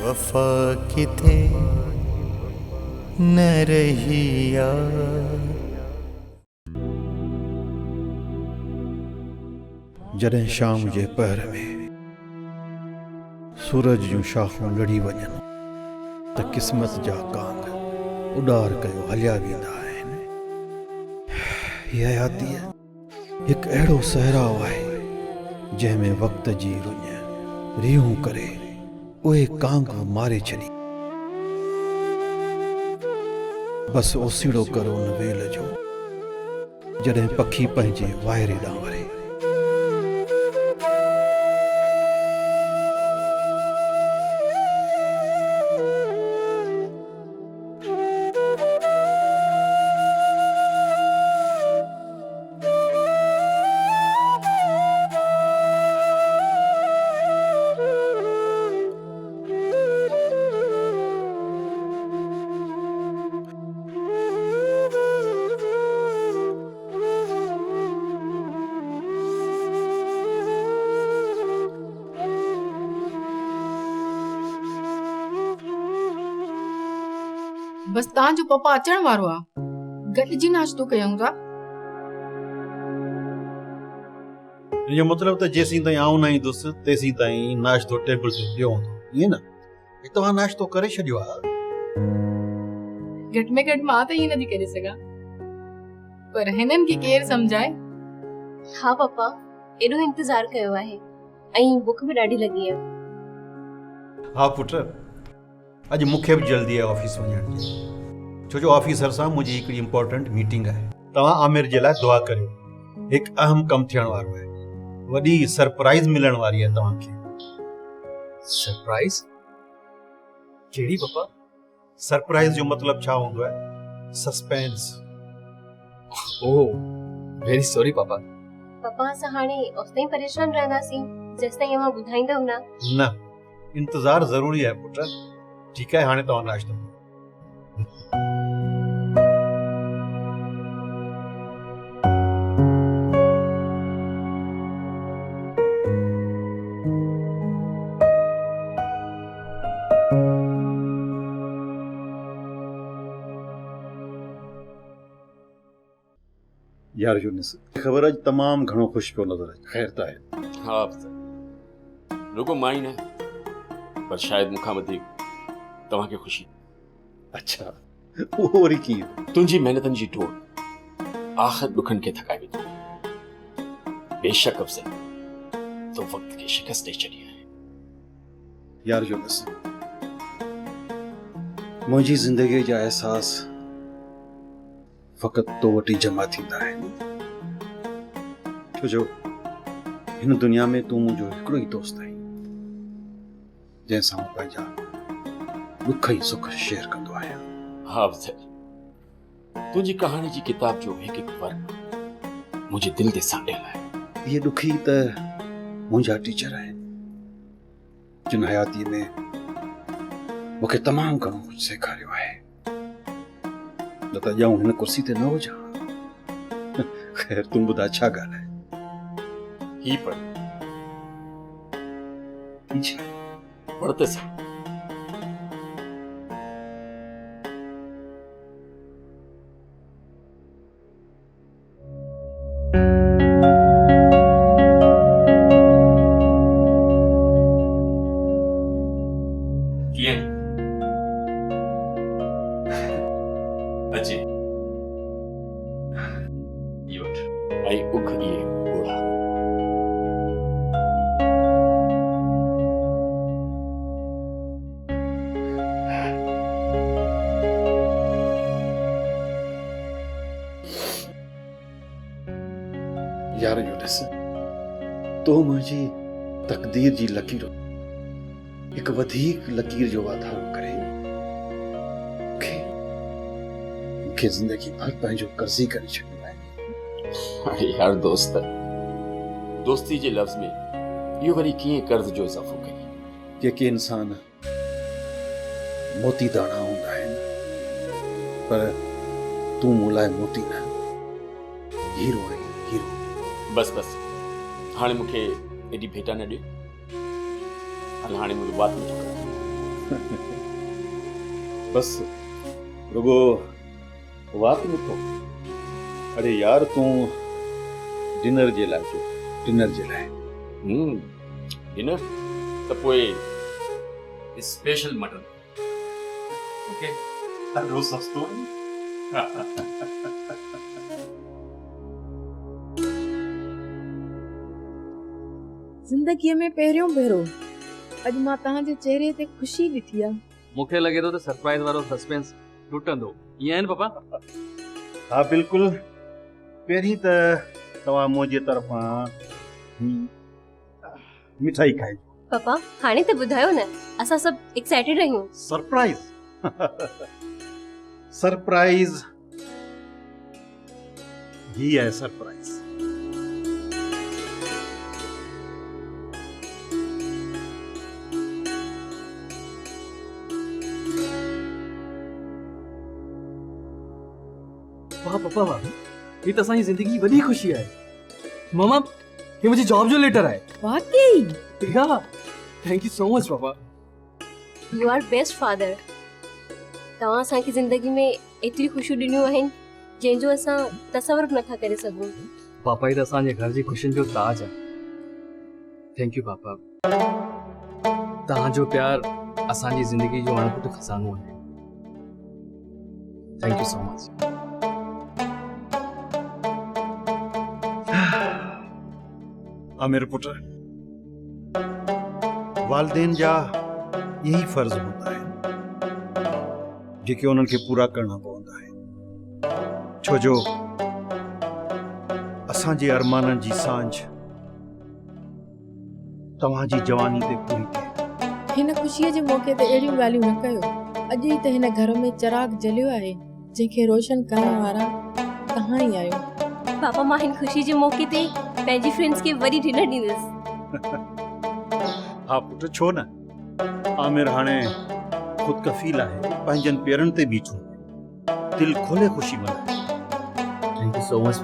वफा किथे न रही यार। जॾहिं शाम जे पहर में सूरज जूं शाखूं लड़ी वञनि त क़िस्मत जा कांग उॾार कयो हलिया वेंदा आहिनि। हीअ हयाती हिकु अहिड़ो सहराउ आहे जंहिंमें वक़्त जी रुञ रीहूं करे उहे कांग मारे छॾी। बसि ओसीड़ो करो उन वेल जो जॾहिं पखी पंहिंजे वाइरे ॾांहुं वरे। बस तव्हांजो पप्पा अचण वारो आहे, गॾिजी नाश्तो कयूं था। इनजो मतिलबु त जेसीं ताईं आऊं न ईंदुसि तेसीं ताईं नाश्तो टेबल ते पियो हूंदो, ईअं न? तव्हां नाश्तो करे छॾियो आहे? घटि में घटि मां त ईअं नथी करे सघां, पर हिननि खे केरु सम्झाए। हाँ पप्पा, एॾो इंतज़ार कयो आहे ऐं बुख बि ॾाढी लॻी आहे। हा पुट, अॼु मूंखे बि जल्दी आहे ऑफिस वञण जी, छो जो ऑफिसर सां मुंहिंजी हिकिड़ी इंपॉर्टेंट मीटिंग आहे। तव्हां आमिर जे लाइ दुआ करियो, हिकु अहम कमु थियण वारो आहे, वॾी सरप्राइज़ मिलण वारी आहे तव्हांखे। सरप्राइज़? कहिड़ी पप्पा? सरप्राइज़ जो मतिलबु छा हूंदो आहे? सस्पेंस। ओह, वेरी सॉरी पापा। पप्पा असां हाणे ओसिताईं परेशान रहंदासीं जेसिताईं अव्हां ॿुधाईंदव न। न, इंतज़ार ज़रूरी आहे पुट। ठीकु आहे, हाणे तव्हां नाश्तो कयो। यार यूनिस, ख़बर अॼु तमामु घणो ख़ुशि पियो नज़र अचे। ख़ैर त आहे? हा रुगो मां ई न, पर शायदि मूंखां वधीक तव्हांखे ख़ुशी। अच्छा, उहो वरी कीअं? तुंहिंजी महिनतनि जी टोड़ आख़िर ॾुखनि खे थकाए विधो। बेशक अफ़ज़ल, तो वक़्त खे शिकस्त ॾेई छॾी आहे। यार यूनिस, मुंहिंजी ज़िंदगीअ जा एहसास फ़क़ति तो वटि ई जमा थींदा आहिनि, छो जो हिन दुनिया में तूं मुंहिंजो हिकिड़ो ई दोस्त आहीं जंहिंसां मां पंहिंजा दुख ई सुख शेयर कंदो आहियां। हा अफ़ज़ल, तुंहिंजी कहाणी जी किताब जो हिकु हिकु वर्क मुंहिंजे दिलि ते सांडियल आहे। इहे ॾुखी त मुंहिंजा टीचर आहिनि जिन हयातीअ में मूंखे तमामु घणो कुझु सेखारियो आहे, न त ॼाऊं हिन कुर्सी ते न हुजां। ख़ैर तूं ॿुधाए छा ॻाल्हि आहे? ही पढ़, पढ़ते सही। अची ये वठ आई उख ये घोड़ा। यार यूनिस, तो मुंहिंजी तक़दीर जी लकीर हिकु वधीक लकीर जो वाधारो करे मूंखे ज़िंदगी भर पंहिंजो कर्ज़ी करे छॾियो आहे। अरे यार दोस्त, दोस्ती जे लफ़्ज़ में इहो वरी कीअं कर्ज़ जो इज़ाफ़ो कई? जेके इंसान मोती दाणा हूंदा आहिनि, पर तूं मूं लाइ मोती न, हीरो आहीं, हीरो। बस बस, हाणे मूंखे एॾी भेटा न ॾियो। हल हाणे मुंहिंजो बात न कर। बस रुगो वात नथो। अरे यार तू डिनर जे लाइ जो, डिनर जे लाइ। डिनर त पोइ स्पेशल मटन। ओके ॾाढो सस्तो ज़िंदगीअ में पहिरियों भेरो अॼु मां तव्हांजे चेहरे ते ख़ुशी ॾिठी आहे। मूंखे लॻे थो त सरप्राइज़ वारो सस्पेंस टुटंदो, ईअं आहे न पापा? हा बिल्कुलु। पहिरीं त तव्हां मुंहिंजे तरफ़ां मिठाई खाइजो। पापा हाणे त ॿुधायो न, असां सभु एक्साइटेड आहियूं। सरप्राइज़ सरप्राइज़ ही है सरप्राइज़। वाह पापा वाह, ये तो असांजी ज़िंदगी जी वॾी ख़ुशी आहे। मामा ये मुंहिंजी जॉब जो लेटर आहे। वाकई या थैंक यू सो मच पापा। You are best father. तव्हां असांखे ज़िंदगी में एतिरी ख़ुशियूं ॾिनियूं आहिनि जंहिंजो असां तसवुर बि नथा करे सघूं। पापा ही तो असांजे घर जी ख़ुशियुनि जो ताज आहे। थैंक यू पापा। तव्हांजो प्यार असांजी ज़िंदगी जो अणपुट खज़ानो आहे। Thank you so much. Aamir put, वालदेन जा यही फर्ज हूंदा आहिनि जेके उन्हनि खे पूरा करणा पवंदा आहिनि, छो जो असांजे अरमाननि जी सांझ तव्हांजी जवानी ते पूरी थिए। हिन ख़ुशीअ जे मौक़े ते अहिड़ियूं ॻाल्हियूं न कयो। अॼु ई त हिन घर में चिराग जलियो आहे जंहिंखे रोशन करण वारा तव्हां ई आहियो। पापा मां हिन ख़ुशी जे मौक़े ते पंहिंजी फ्रेंड्स खे वरी डिनर ॾींदसि। हा पुट, छो न। आमिर हाणे ख़ुद कफ़ील आहे, पंहिंजनि पेरनि ते बीठो, दिल खोले ख़ुशी मनाए। Thank you so much.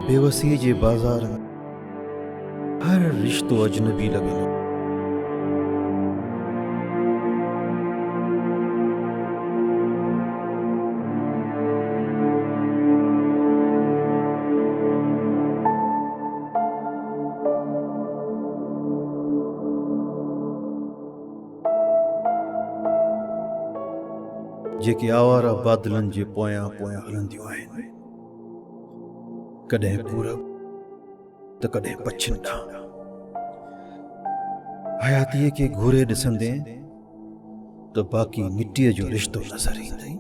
बेवसी जे बाज़ार में हर रिश्तो अजनबी लॻे। जेके आवारा बादलनि जे पोयां पोयां हलंदियूं आहिनि, कॾहिं पूरब त कॾहिं पश्चिम ॾांहुं। हयातीअ खे घूरे ॾिसंदे त बाक़ी मिटीअ जो रिश्तो नज़र ईंदई।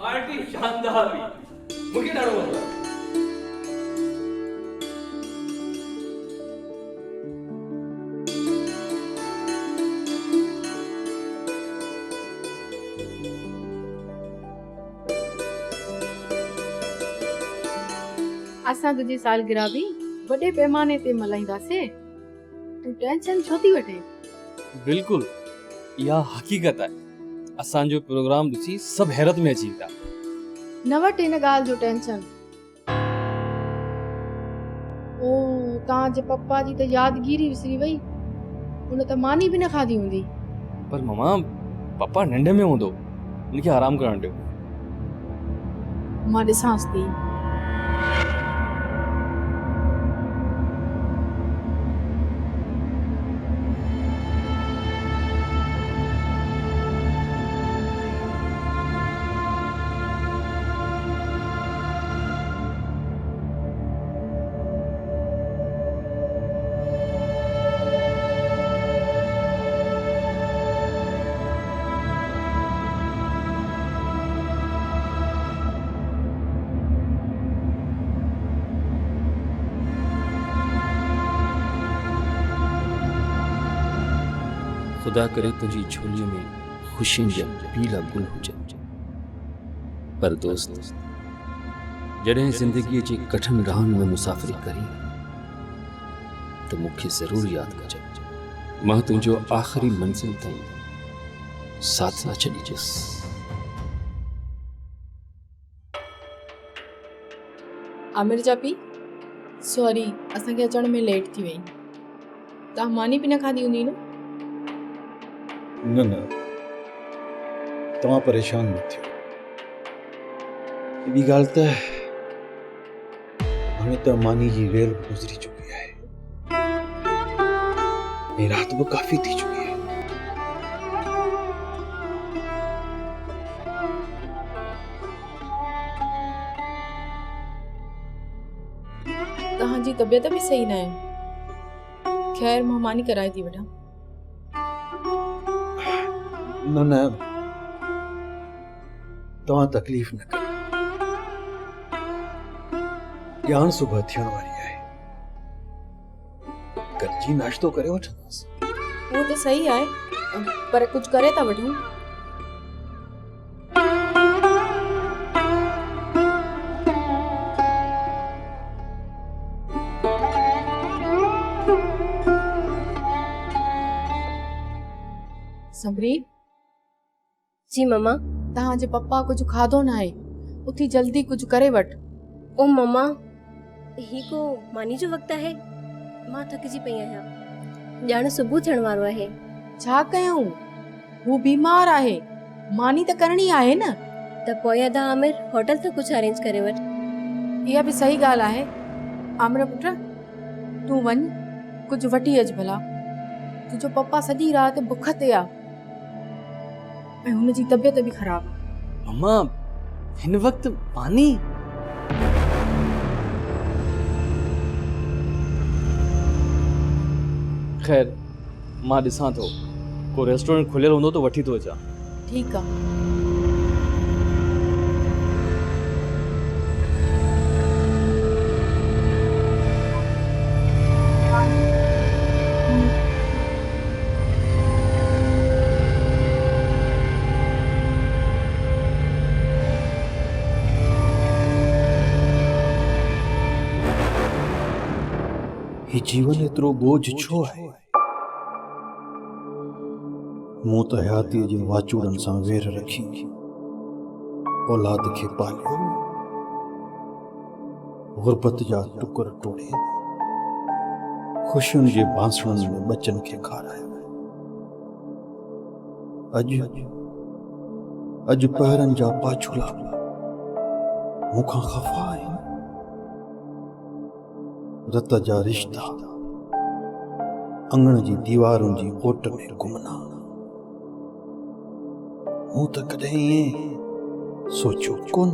पार्टी शानदार हुई, मूंखे ॾाढो मज़ो आयो। असां तुंहिंजी सालगिरह बि वॾे पैमाने ते मल्हाईंदासीं। तूं टेंशन छो थी वठे? बिल्कुलु, इहा हक़ीक़त आहे। असांजो प्रोग्राम ॾिसी सभु हैरत में अची विया। न वठ हिन ॻाल्हि जो टेंशन। ओ तव्हांजे पप्पा जी त यादगिरी विसरी वई, हुन त मानी बि न खाधी हूंदी। पर ममा पप्पा निंड में हूंदो, उनखे आराम करण ॾियो। मां ॾिसांसि थी। खुदा करे तुझी झोलीअ में ख़ुशियुनि जा पीला गुल हुजनि। पर दोस्त, जॾहिं ज़िंदगीअ जे कठिन राहनि में मुसाफ़िरी करी त मूंखे ज़रूरु यादि कजांइ। मां तुंहिंजो आख़िरी मंज़िल ताईं साथ न छॾींदुसि। आमिर जा पी, सॉरी असांखे अचण में लेट थी वई। तव्हां मानी बि न खाधी हूंदी न? न न, तव्हां परेशान न थियो। ॿी ॻाल्हि त हाणे त मानी जी रेल गुज़री चुकी आहे ऐं राति बि काफ़ी थी चुकी आहे। तव्हांजी तबियत बि सही न आहे। ख़ैर मां मानी कराए थी वठां। न न, तव्हां तकलीफ़ न कयो। ॼाण सुबुह थियण वारी आहे, गॾिजी नाश्तो करे वठंदासीं। उहो त सही आहे, पर कुझु करे था वठूं। समरी, जी मम्मा। तव्हांजे पप्पा कुझु खाधो न आहे, उथी जल्दी कुझु करे वठ। ओ मम्मा, ही को मानी जो वक़्तु आहे। मां थकिजी पई आहियां। ॼाण सुबुह थियण वारो आहे। छा कयूं, हू बीमार आहे, मानी त करणी आहे न। त पोइ अदा आमिर होटल त कुझु अरेंज करे वठ। इहा बि सही ॻाल्हि आहे। आमिर पुट, तूं वञ कुझु वठी अच भला। तुंहिंजो पप्पा सॼी राति बुख ते आहे ऐं हुनजी तबियत बि ख़राबु आहे। मम्मा हिन वक़्तु मानी? ख़ैर मां ॾिसां थो, को रेस्टोरेंट खुलियल हूंदो त वठी थो अचां। ठीकु आहे। ही जीवन एतिरो बोझ छो आहे? मूं त हयातीअ जे वाचूड़नि सां वेर रखी औलाद खे पालियो, गुरबत जा टुकर टोड़े ख़ुशियुनि जे बांसणनि में बचनि खे खारायो। अॼु पहरनि जा पाछुला मूंखां ख़फ़ा आहिनि। रत जा रिश्ता अंगण जी दीवारुनि जी ओट में गुमनाम। मूं त कॾहिं ईअं सोचियो कोन।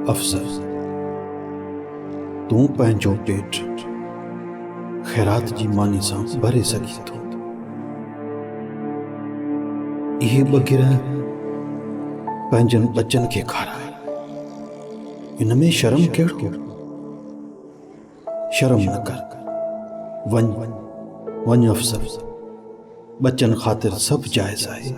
अफसर, तूं पंहिंजो पेट ख़ैरात जी मानी सां भरे सघी थो। इहे बग़ैर पंहिंजनि बचनि खे खाराए, इन में शर्म कहिड़ो? शर्म न कर। वञ अफसर, बच्चन खातिर सब जायज़ आहे।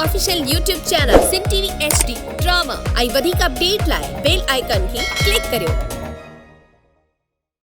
ऑफिशियल यूट्यूब चैनल सिन टीवी HD ड्रामा ऐं वधीक अपडेट लाइ बेल आइकन खे क्लिक करियो।